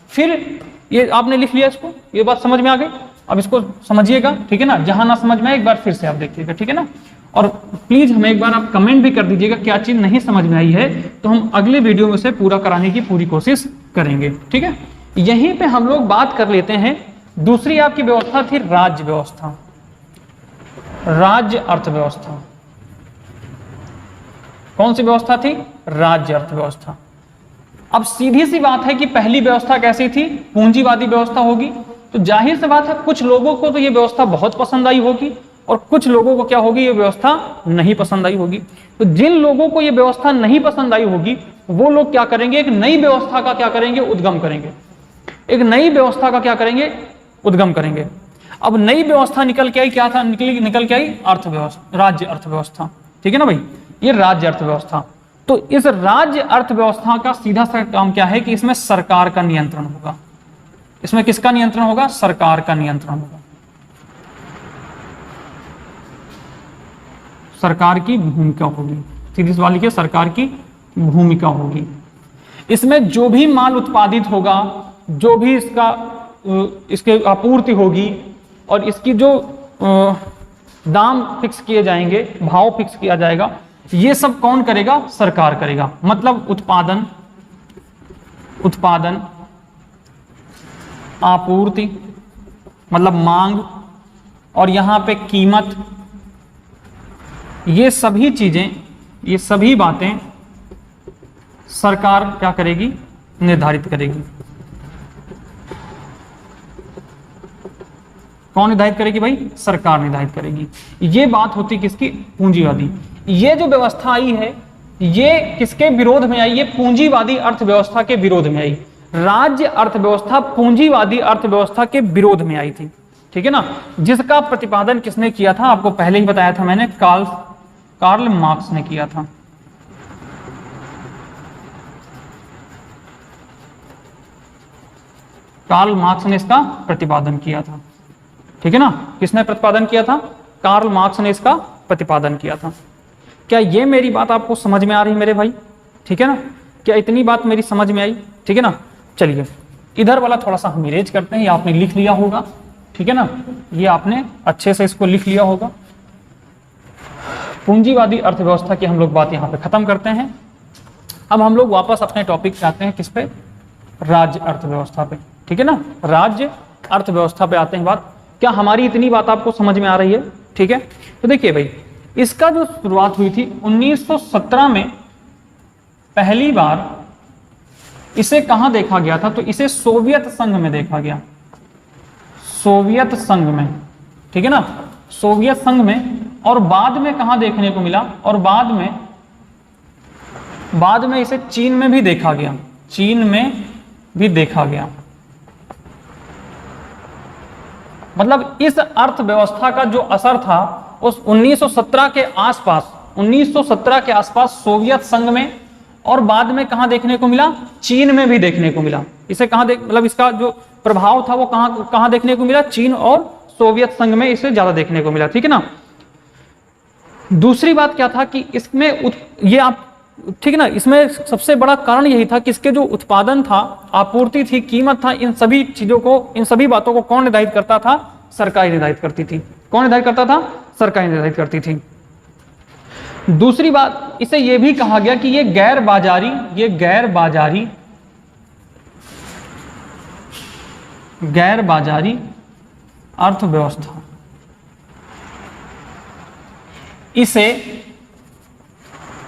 फिर ये आपने लिख लिया इसको, ये बात समझ में आ गई। अब इसको समझिएगा, ठीक है ना, जहां ना समझ में आए एक बार फिर से आप देखिएगा, ठीक है ना। और प्लीज हमें एक बार आप कमेंट भी कर दीजिएगा क्या चीज नहीं समझ में आई है, तो हम अगले वीडियो में से पूरा कराने की पूरी कोशिश करेंगे, ठीक है। यहीं पे हम लोग बात कर लेते हैं। दूसरी आपकी व्यवस्था थी राज्य व्यवस्था, राज्य अर्थव्यवस्था। कौन सी व्यवस्था थी? राज्य अर्थव्यवस्था। अब सीधी सी बात है कि पहली व्यवस्था कैसी थी? पूंजीवादी व्यवस्था होगी। तो जाहिर सी बात है कुछ लोगों को तो ये व्यवस्था बहुत पसंद आई होगी और कुछ लोगों को क्या होगी, ये व्यवस्था नहीं पसंद आई होगी। तो जिन लोगों को ये व्यवस्था नहीं पसंद आई होगी वो लोग क्या करेंगे, एक नई व्यवस्था का क्या करेंगे, उद्गम करेंगे। एक नई व्यवस्था का क्या करेंगे, उद्गम करेंगे। अब नई व्यवस्था निकल के आई, क्या था? निकल के आई अर्थव्यवस्था, राज्य अर्थव्यवस्था। ठीक है ना भाई, ये राज्य अर्थव्यवस्था। तो इस राज्य अर्थव्यवस्था का सीधा सा काम क्या है कि इसमें सरकार का नियंत्रण होगा। इसमें किसका नियंत्रण होगा? सरकार का नियंत्रण होगा। सरकार की भूमिका होगी, सीधी सवाल की सरकार की भूमिका होगी। इसमें जो भी माल उत्पादित होगा, जो भी इसके आपूर्ति होगी और इसकी जो दाम फिक्स किए जाएंगे, भाव फिक्स किया जाएगा, ये सब कौन करेगा? सरकार करेगा। मतलब उत्पादन, आपूर्ति मतलब मांग, और यहां पे कीमत, ये सभी चीजें, ये सभी बातें सरकार क्या करेगी? निर्धारित करेगी। कौन निर्धारित करेगी भाई? सरकार निर्धारित करेगी। ये बात होती किसकी? पूंजीवादी। ये जो व्यवस्था आई है ये किसके विरोध में आई? ये पूंजीवादी अर्थव्यवस्था के विरोध में आई। राज्य अर्थव्यवस्था पूंजीवादी अर्थव्यवस्था के विरोध में आई थी। ठीक है ना। जिसका प्रतिपादन किसने किया था? आपको पहले ही बताया था मैंने, कार्ल मार्क्स ने किया था। कार्ल मार्क्स ने इसका प्रतिपादन किया था। ठीक है ना। किसने प्रतिपादन किया था? कार्ल मार्क्स ने इसका प्रतिपादन किया था। क्या ये मेरी बात आपको समझ में आ रही मेरे भाई? ठीक है ना। क्या इतनी बात मेरी समझ में आई? ठीक है ना। चलिए इधर वाला थोड़ा सा हम इरेज करते हैं। ये आपने लिख लिया होगा, ठीक है ना। ये आपने अच्छे से इसको लिख लिया होगा। पूंजीवादी अर्थव्यवस्था की हम लोग बात यहाँ पे खत्म करते हैं। अब हम लोग वापस अपने टॉपिक पे आते हैं, किस पे? राज्य अर्थव्यवस्था पे। ठीक है ना। राज्य अर्थव्यवस्था पे आते हैं बात। क्या हमारी इतनी बात आपको समझ में आ रही है? ठीक है। तो देखिए भाई, इसका जो शुरुआत हुई थी 1917 में, पहली बार इसे कहां देखा गया था? तो इसे सोवियत संघ में देखा गया। सोवियत संघ में, ठीक है ना, सोवियत संघ में। और बाद में कहां देखने को मिला? और बाद में इसे चीन में भी देखा गया। चीन में भी देखा गया। मतलब इस अर्थव्यवस्था का जो असर था उस 1917 के आसपास, 1917 के आसपास सोवियत संघ में, और बाद में कहां देखने को मिला? चीन में भी देखने को मिला। इसे कहां मतलब इसका जो प्रभाव था वो कहां देखने को मिला? चीन और सोवियत संघ में इसे ज्यादा देखने को मिला। ठीक है ना। दूसरी बात क्या था कि इसमें ये आप, ठीक है ना, इसमें सबसे बड़ा कारण यही था कि इसके जो उत्पादन था, आपूर्ति थी, कीमत था, इन सभी चीजों को, इन सभी बातों को कौन निर्धारित करता था? सरकार निर्धारित करती थी। कौन निर्धारित करता था? सरकार निर्धारित करती थी। दूसरी बात, इसे यह भी कहा गया कि ये गैर बाजारी अर्थव्यवस्था,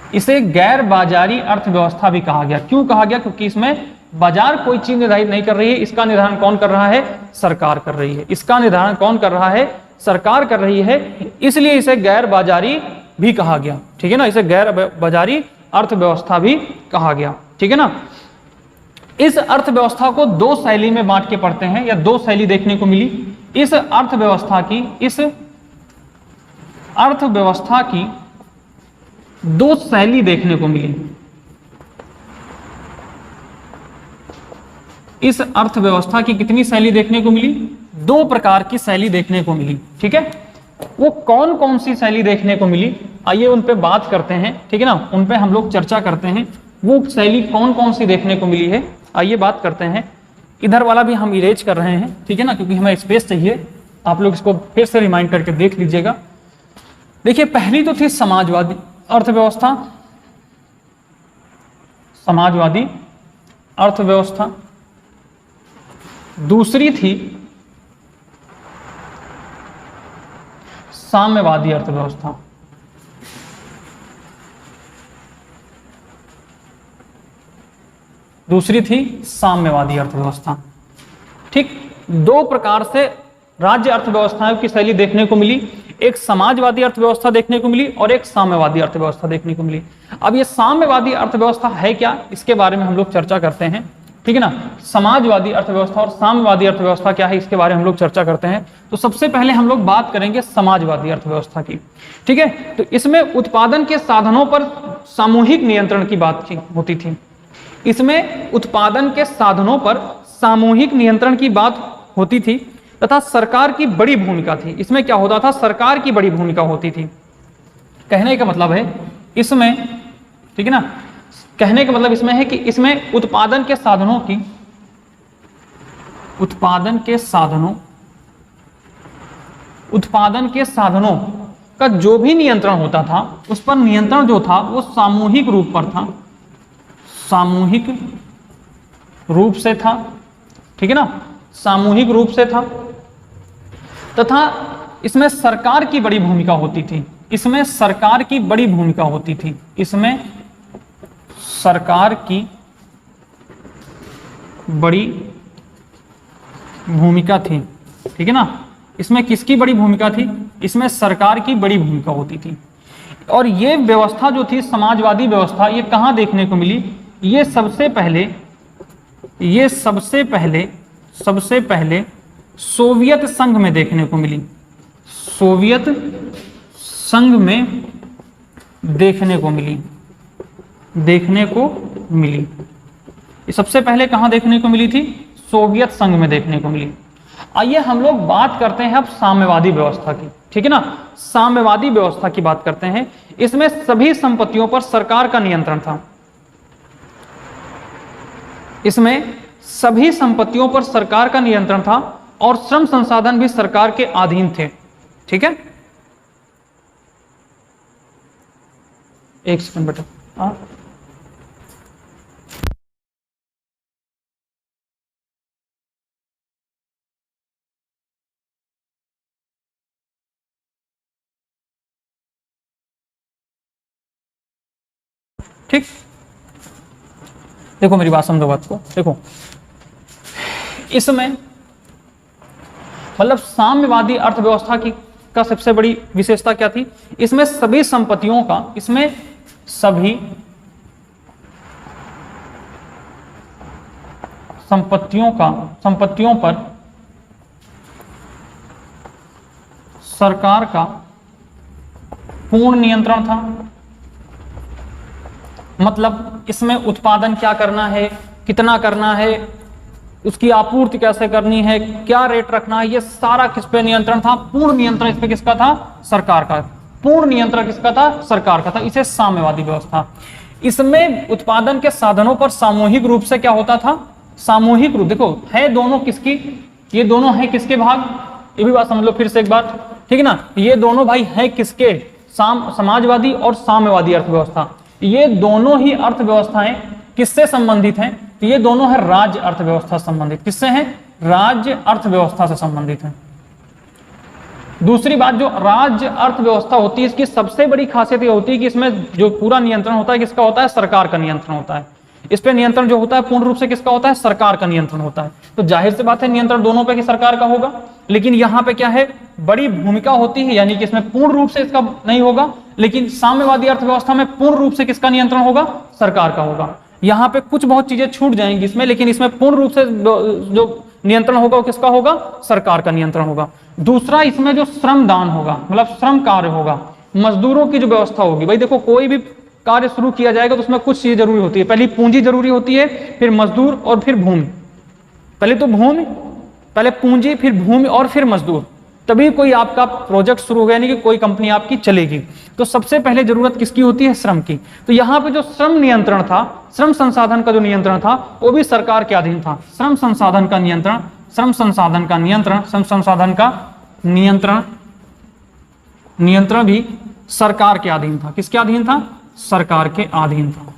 इसे गैर बाजारी अर्थव्यवस्था भी कहा गया। क्यों कहा गया? क्योंकि इसमें बाजार कोई चीज निर्धारित नहीं कर रही है, इसका निर्धारण कौन कर रहा है? सरकार कर रही है। इसका निर्धारण कौन कर रहा है? सरकार कर रही है। इसलिए इसे गैर बाजारी भी कहा गया। ठीक है ना। इसे गैर बाजारी अर्थव्यवस्था भी कहा गया। ठीक है ना। इस अर्थव्यवस्था को दो शैली में बांट के पढ़ते हैं, या दो शैली देखने को मिली। इस अर्थव्यवस्था की दो शैली देखने को मिली। इस अर्थव्यवस्था की कितनी शैली देखने को मिली? दो प्रकार की शैली देखने को मिली। ठीक है। वो कौन कौन सी शैली देखने को मिली, आइए उन पे बात करते हैं। ठीक है ना। उन पे हम लोग चर्चा करते हैं। वो शैली कौन कौन सी देखने को मिली है, आइए बात करते हैं। इधर वाला भी हम इरेज कर रहे हैं, ठीक है ना, क्योंकि हमें स्पेस चाहिए। आप लोग इसको फिर से रिमाइंड करके देख लीजिएगा। देखिए, पहली तो थी समाजवादी अर्थव्यवस्था। समाजवादी अर्थव्यवस्था, दूसरी थी साम्यवादी अर्थव्यवस्था। दूसरी थी साम्यवादी अर्थव्यवस्था। ठीक, दो प्रकार से राज्य अर्थव्यवस्थाओं की शैली देखने को मिली, एक समाजवादी अर्थव्यवस्था देखने को मिली और एक साम्यवादी अर्थव्यवस्था देखने को मिली। अब ये साम्यवादी अर्थव्यवस्था है क्या, इसके बारे में हम लोग चर्चा करते हैं, ठीक है ना। समाजवादी अर्थव्यवस्था और साम्यवादी अर्थव्यवस्था क्या है, इसके बारे में हम लोग चर्चा करते हैं। तो सबसे पहले हम लोग बात करेंगे समाजवादी अर्थव्यवस्था की, ठीक है। तो इसमें उत्पादन के साधनों पर सामूहिक नियंत्रण की बात होती थी। इसमें उत्पादन के साधनों पर सामूहिक नियंत्रण की बात होती थी तथा सरकार की बड़ी भूमिका थी। इसमें क्या होता था, सरकार की बड़ी भूमिका होती थी। कहने का मतलब है इसमें, ठीक है ना, कहने का मतलब इसमें है कि इसमें उत्पादन के साधनों की, उत्पादन के साधनों का जो भी नियंत्रण होता था, उस पर नियंत्रण जो था वो सामूहिक रूप पर था, सामूहिक रूप से था, ठीक है ना, सामूहिक रूप से था। तथा इसमें सरकार की बड़ी भूमिका होती थी, इसमें सरकार की बड़ी भूमिका होती थी, इसमें सरकार की बड़ी भूमिका थी, ठीक है ना। इसमें किसकी बड़ी भूमिका थी, इसमें सरकार की बड़ी भूमिका होती थी। और ये व्यवस्था जो थी समाजवादी व्यवस्था, ये कहां देखने को मिली, ये सबसे पहले सोवियत संघ में देखने को मिली, सोवियत संघ में देखने को मिली। ये सबसे पहले कहां देखने को मिली थी, सोवियत संघ में देखने को मिली। आइए हम लोग बात करते हैं अब साम्यवादी व्यवस्था की, ठीक है ना। साम्यवादी व्यवस्था की बात करते हैं। इसमें सभी संपत्तियों पर सरकार का नियंत्रण था, इसमें सभी संपत्तियों पर सरकार का नियंत्रण था और श्रम संसाधन भी सरकार के अधीन थे, ठीक है। एक सेकंड बेटा, ठीक। देखो मेरी बात समझो, बात को देखो। इसमें मतलब साम्यवादी अर्थव्यवस्था की का सबसे बड़ी विशेषता क्या थी, इसमें सभी संपत्तियों का, इसमें सभी संपत्तियों पर सरकार का पूर्ण नियंत्रण था। मतलब इसमें उत्पादन क्या करना है, कितना करना है, उसकी आपूर्ति कैसे करनी है, क्या रेट रखना है, ये सारा किस पे नियंत्रण था, पूर्ण नियंत्रण इस पे किसका था, सरकार का। पूर्ण नियंत्रण किसका था, सरकार का था। इसे साम्यवादी व्यवस्था। इसमें उत्पादन के साधनों पर सामूहिक रूप से क्या होता था, सामूहिक रूप, देखो है दोनों किसकी, ये दोनों है किसके भाग, ये भी बात समझ लो फिर से एक बार, ठीक है ना। ये दोनों भाई है किसके, समाजवादी और साम्यवादी अर्थव्यवस्था। ये दोनों ही अर्थव्यवस्थाएं किससे संबंधित हैं, तो ये दोनों है राज्य अर्थव्यवस्था संबंधित। किससे हैं, राज्य अर्थव्यवस्था से संबंधित है। दूसरी बात, जो राज्य अर्थव्यवस्था होती है, इसकी सबसे बड़ी खासियत ये होती है कि इसमें जो पूरा नियंत्रण होता है किसका होता है, सरकार का नियंत्रण होता है। इस पे नियंत्रण जो होता है पूर्ण रूप से किसका होता है, सरकार का नियंत्रण होता है। तो जाहिर सी बात है नियंत्रण दोनों पे की सरकार का होगा, लेकिन यहाँ पे क्या है, बड़ी भूमिका होती है, यानी कि इसमें पूर्ण रूप से इसका नहीं होगा, लेकिन साम्यवादी अर्थव्यवस्था में पूर्ण रूप से किसका नियंत्रण होगा, सरकार का होगा। यहाँ पे कुछ बहुत चीजें छूट जाएंगी इसमें, लेकिन इसमें पूर्ण रूप से जो नियंत्रण होगा वो किसका होगा, सरकार का नियंत्रण होगा। दूसरा, इसमें जो श्रम दान होगा, मतलब श्रम कार्य होगा, मजदूरों की जो व्यवस्था होगी। भाई देखो, कोई भी कार्य शुरू किया जाएगा तो उसमें कुछ चीजें जरूरी होती है, पहली पूंजी जरूरी होती है, फिर मजदूर और फिर भूमि। पहले तो भूमि, पहले पूंजी, फिर भूमि और फिर मजदूर, तभी कोई आपका प्रोजेक्ट शुरू होगा, यानी कि कोई कंपनी आपकी चलेगी। तो सबसे पहले जरूरत किसकी होती है, श्रम की। तो यहाँ पे जो श्रम नियंत्रण था, श्रम संसाधन का जो नियंत्रण था वो भी सरकार के अधीन था। श्रम संसाधन का नियंत्रण, श्रम संसाधन का नियंत्रण, श्रम संसाधन का नियंत्रण भी सरकार के अधीन था। किसके अधीन था, सरकार के अधीन था।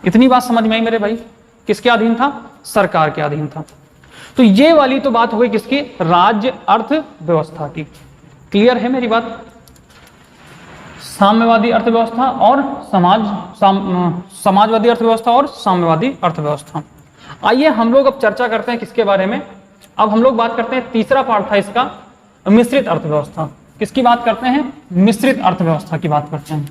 इतनी बात समझ में आई मेरे भाई, किसके अधीन था? सरकार के अधीन था। तो ये वाली तो बात हो गई किसकी? राज्य अर्थव्यवस्था की। क्लियर है मेरी बात? साम्यवादी अर्थव्यवस्था और समाजवादी अर्थव्यवस्था और साम्यवादी अर्थव्यवस्था। आइए हम लोग अब चर्चा करते हैं किसके बारे में? अब हम लोग बात करते हैं, तीसरा पार्ट था इसका, मिश्रित अर्थव्यवस्था। किसकी बात करते हैं? मिश्रित अर्थव्यवस्था की बात करते हैं।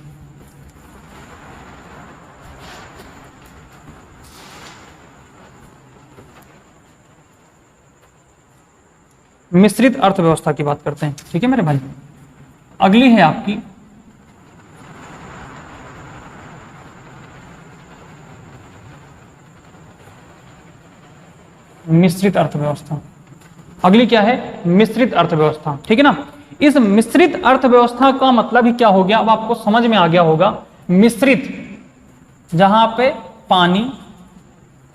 मिश्रित अर्थव्यवस्था की बात करते हैं, ठीक है मेरे भाई। अगली है आपकी मिश्रित अर्थव्यवस्था। अगली क्या है? मिश्रित अर्थव्यवस्था, ठीक है ना। इस मिश्रित अर्थव्यवस्था का मतलब ही क्या हो गया? अब आपको समझ में आ गया होगा। मिश्रित, जहां पे पानी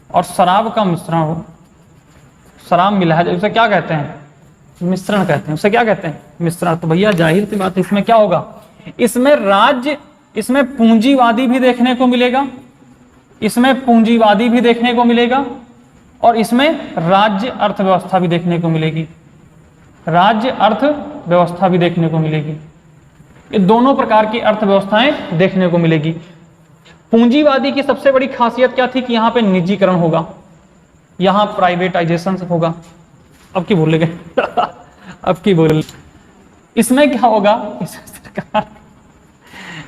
और शराब का मिश्रण हो, शराब मिला है, उसे क्या कहते हैं? मिश्रण कहते हैं। उसे क्या कहते हैं? मिश्रण। तो भैया जाहिर सी बात है, इसमें क्या होगा? इसमें राज्य, इसमें पूंजीवादी भी देखने को मिलेगा, इसमें पूंजीवादी भी देखने को मिलेगा, और इसमें राज्य अर्थव्यवस्था भी देखने को मिलेगी, राज्य अर्थव्यवस्था भी देखने को मिलेगी। ये दोनों प्रकार की अर्थव्यवस्थाएं देखने को मिलेगी। पूंजीवादी की सबसे बड़ी खासियत क्या थी? कि यहां पे निजीकरण होगा, यहां प्राइवेटाइजेशन होगा। अब की बोल गए अब की बोल। इसमें क्या होगा?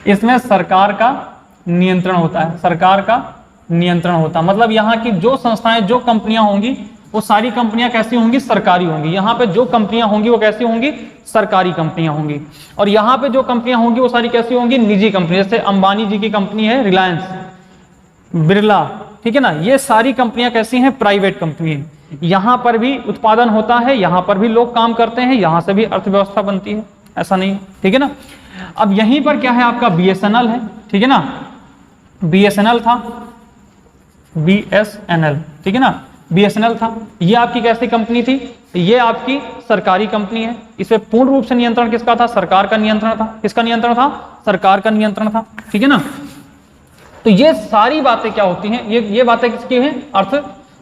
इसमें सरकार का नियंत्रण होता है, सरकार का नियंत्रण होता है। मतलब यहाँ की जो संस्थाएं, जो कंपनियां होंगी, वो सारी कंपनियां कैसी होंगी? सरकारी होंगी। यहाँ पे जो कंपनियां होंगी वो कैसी होंगी? सरकारी कंपनियां होंगी। और यहाँ पे जो कंपनियां होंगी वो सारी कैसी होंगी? निजी कंपनी। जैसे अंबानी जी की कंपनी है रिलायंस, बिरला, ठीक है ना, ये सारी कंपनियां कैसी हैं? प्राइवेट कंपनी है। यहां पर भी उत्पादन होता है, यहां पर भी लोग काम करते हैं, यहां से भी अर्थव्यवस्था बनती है, ऐसा नहीं, ठीक है ना। अब यहीं पर क्या है? आपका बीएसएनएल है, ठीक है ना, बीएसएनएल था, बीएसएनएल, ठीक है ना, बीएसएनएल था। ये आपकी कैसी कंपनी थी? ये आपकी सरकारी कंपनी है। इस पे पूर्ण रूप से नियंत्रण किसका था? सरकार का नियंत्रण था। किसका नियंत्रण था? सरकार का नियंत्रण था, ठीक है ना। तो ये सारी बातें क्या होती हैं? ये बातें किसकी हैं?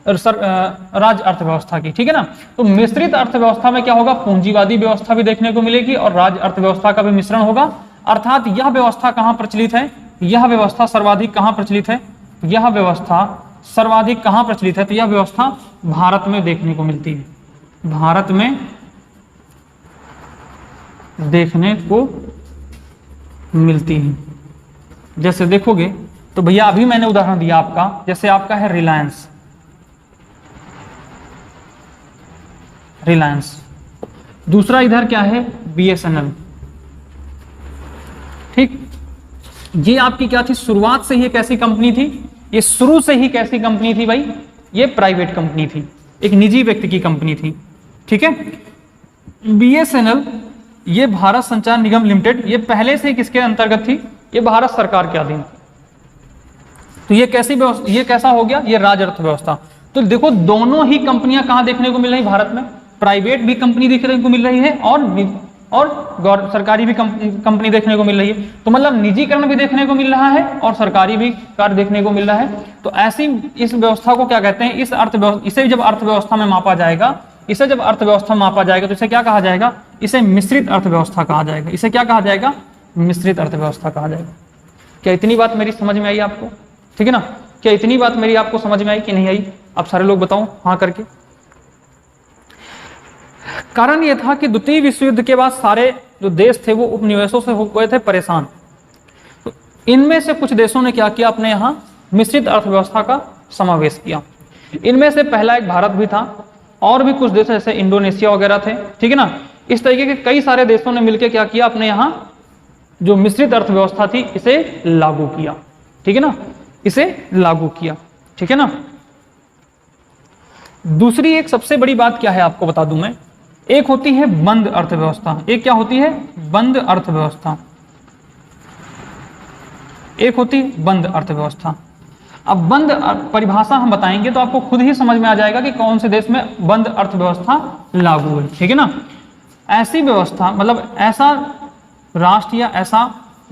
राज्य अर्थव्यवस्था की, ठीक है ना। तो मिश्रित अर्थव्यवस्था में क्या होगा? पूंजीवादी व्यवस्था भी देखने को मिलेगी और राज्य अर्थव्यवस्था का भी मिश्रण होगा। अर्थात यह व्यवस्था कहां प्रचलित है? यह व्यवस्था सर्वाधिक कहां प्रचलित है? यह व्यवस्था सर्वाधिक कहां प्रचलित है? तो यह व्यवस्था भारत में देखने को मिलती है, भारत में देखने को मिलती है। जैसे देखोगे तो भैया अभी मैंने उदाहरण दिया आपका, जैसे आपका है रिलायंस, रिलायंस। दूसरा इधर क्या है? बीएसएनएल, ठीक। ये आपकी क्या थी? शुरुआत से ही कैसी कंपनी थी? ये शुरू से ही कैसी कंपनी थी भाई? ये प्राइवेट कंपनी थी, एक निजी व्यक्ति की कंपनी थी, ठीक है। बीएसएनएल ये भारत संचार निगम लिमिटेड, ये पहले से किसके अंतर्गत थी? ये भारत सरकार के अधीन थी। तो ये कैसी व्यवस्था, ये कैसा हो गया? ये राज्य अर्थव्यवस्था। तो देखो दोनों ही कंपनियां कहां देखने को मिल रही? भारत में प्राइवेट भी कंपनी देखने को मिल रही है और सरकारी भी कंपनी देखने को मिल रही है। तो मतलब निजीकरण भी देखने को मिल रहा है और सरकारी भी कार्य देखने को मिल रहा है। तो ऐसी इस व्यवस्था को क्या कहते हैं? इस अर्थव्यवस्था, इसे जब अर्थव्यवस्था में मापा जाएगा, इसे जब अर्थव्यवस्था में मापा जाएगा तो इसे क्या कहा जाएगा? इसे मिश्रित अर्थव्यवस्था कहा जाएगा। इसे क्या कहा जाएगा? मिश्रित अर्थव्यवस्था कहा जाएगा। क्या इतनी बात मेरी समझ में आई आपको? ठीक है ना। क्या इतनी बात मेरी आपको समझ में आई कि नहीं आई? आप सारे लोग बताओ हाँ करके। कारण यह था कि द्वितीय विश्व युद्ध के बाद सारे जो देश थे वो उपनिवेशों से हो गए थे परेशान। तो इनमें से कुछ देशों ने क्या किया? अपने यहाँ मिश्रित अर्थव्यवस्था का समावेश किया। इनमें से पहला एक भारत भी था और भी कुछ देश जैसे इंडोनेशिया वगैरह थे, ठीक है ना। इस तरीके के कई सारे देशों ने मिलकर क्या किया? अपने यहाँ जो मिश्रित अर्थव्यवस्था थी इसे लागू किया, ठीक है ना, इसे लागू किया, ठीक है ना। दूसरी एक सबसे बड़ी बात क्या है आपको बता दूं मैं, एक होती है बंद अर्थव्यवस्था। एक क्या होती है? बंद अर्थव्यवस्था। एक होती है बंद अर्थव्यवस्था। अब बंद परिभाषा हम बताएंगे तो आपको खुद ही समझ में आ जाएगा कि कौन से देश में बंद अर्थव्यवस्था लागू है, ठीक है ना। ऐसी व्यवस्था मतलब ऐसा राष्ट्र या ऐसा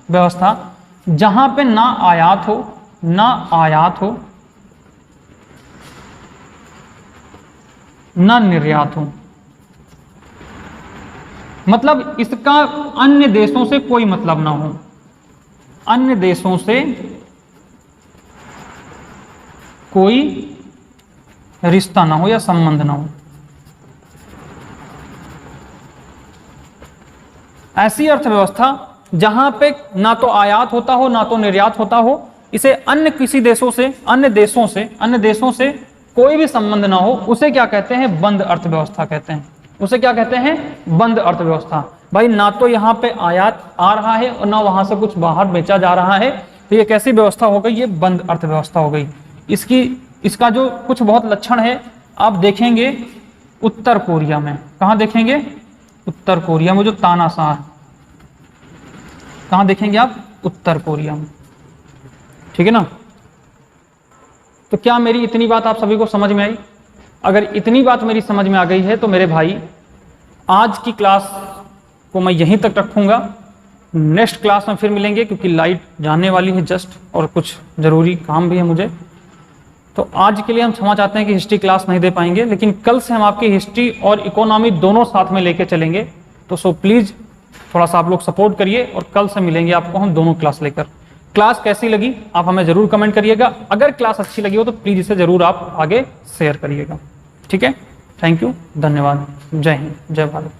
व्यवस्था जहां पे ना आयात हो ना आयात हो ना निर्यात हो, मतलब इसका अन्य देशों से कोई मतलब ना हो, अन्य देशों से कोई रिश्ता ना हो या संबंध ना हो। ऐसी अर्थव्यवस्था जहां पे ना तो आयात होता हो ना तो निर्यात होता हो, इसे अन्य किसी देशों से, अन्य देशों से कोई भी संबंध ना हो, उसे क्या कहते हैं? बंद अर्थव्यवस्था कहते हैं। उसे क्या कहते हैं? बंद अर्थव्यवस्था। भाई ना तो यहाँ पे आयात आ रहा है और ना वहां से कुछ बाहर बेचा जा रहा है, तो ये कैसी व्यवस्था हो गई? ये बंद अर्थव्यवस्था हो गई। इसका जो कुछ बहुत लक्षण है आप देखेंगे उत्तर कोरिया में। कहाँ देखेंगे? उत्तर कोरिया में जो तानाशाह, कहाँ देखेंगे आप? उत्तर कोरिया में। ठीक है ना? तो क्या मेरी इतनी बात आप सभी को समझ में आई? अगर इतनी बात मेरी समझ में आ गई है तो मेरे भाई आज की क्लास को मैं यहीं तक रखूंगा। नेक्स्ट क्लास में फिर मिलेंगे, क्योंकि लाइट जाने वाली है जस्ट, और कुछ ज़रूरी काम भी है मुझे। तो आज के लिए हम क्षमा चाहते हैं कि हिस्ट्री क्लास नहीं दे पाएंगे, लेकिन कल से हम आपकी हिस्ट्री और इकोनॉमी दोनों साथ में लेके चलेंगे। तो सो प्लीज़ थोड़ा सा आप लोग सपोर्ट करिए, और कल से मिलेंगे आपको हम दोनों क्लास लेकर। क्लास कैसी लगी आप हमें ज़रूर कमेंट करिएगा। अगर क्लास अच्छी लगी हो तो प्लीज़ इसे ज़रूर आप आगे शेयर करिएगा। ठीक है? थैंक यू, धन्यवाद, जय हिंद, जय भारत।